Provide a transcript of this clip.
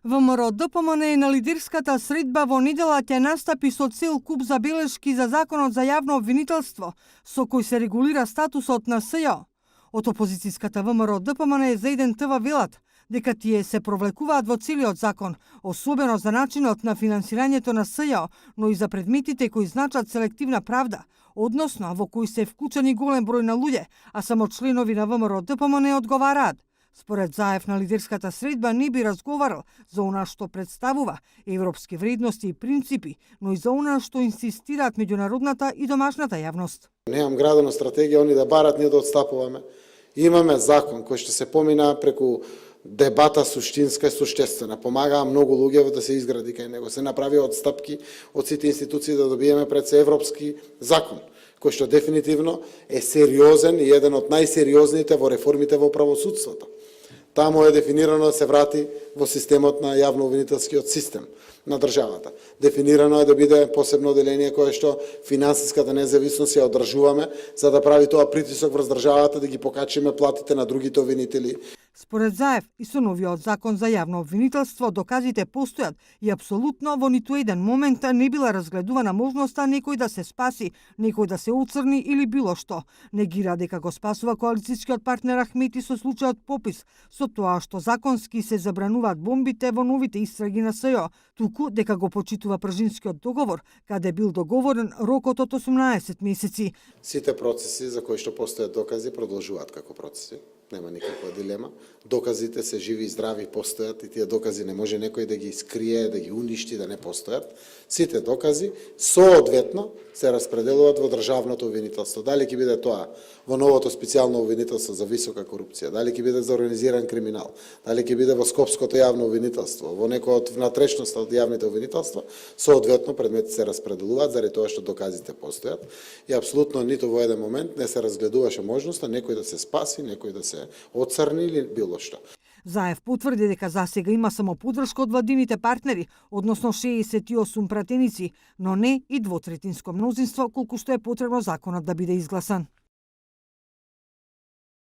ВМРО-ДПМН на лидерската средба во недела ќе настапи со цел куп забелешки за Законот за јавно обвинителство, со кој се регулира статусот на СЈО. Од опозицијската ВМРО-ДПМН за еден ТВ велат дека тие се провлекуваат во целиот закон, особено за начинот на финансирањето на СЈО, но и за предметите кои значат селективна правда, односно во кои се вклучени голем број на луѓе, а само членови на ВМРО-ДПМН одговараат. Според Заев на лидерската средба не би разговарал за она што представува европски вредности и принципи, но и за она што инсистираат меѓународната и домашната јавност. Немам градена стратегија, они да барат, ние да отстапуваме. Имаме закон кој што се помина преку дебата суштинска и суштествена. Помагаа многу луѓе да се изгради кај него. Се направи отстапки од сите институции да добиеме пред се европски закон, кој што дефинитивно е сериозен и еден од најсериозните во реформите во правосудството. Таму е дефинирано да се врати во системот на јавно-обвинителскиот систем на државата. Дефинирано е да биде посебно оделение кое што финансиската независност ја одржуваме, за да прави тоа притисок врз државата да ги покачиме платите на другите обвинители. Според Заев и со новиот закон за јавно обвинителство доказите постојат и апсолутно во ниту еден момент не била разгледувана можноста некој да се спаси, некој да се оцрни или било што. Негира дека го спасува коалицијскиот партнер Ахмети со случајот Попис, со тоа што законски се забрануваат бомбите во новите истраги на СЈО, туку дека го почитува Пржинскиот договор, каде бил договорен рокот од 18 месеци. Сите процеси за кои што постојат докази продолжуваат како процеси. Нема никаква дилема. Доказите се живи и здрави, постојат и тие докази не може некој да ги скрие, да ги уништи, да не постојат. Сите докази соодветно се распределуваат во државното обвинителство. Дали ќе биде тоа во новото специјално обвинителство за висока корупција, дали ќе биде за организиран криминал, дали ќе биде во Скопското јавно обвинителство, во некој од внатрешноста од јавните обвинителства, соодветно предмети се распределуваат заради тоа што доказите постојат и апсолутно ниту во еден момент не се разгледуваше можноста некој да се спаси, некој да се оцрни или било што. Заев потврди дека засега има само поддршка од владините партнери, односно 68 пратеници, но не и двотретинско мнозинство колку што е потребно законот да биде изгласан.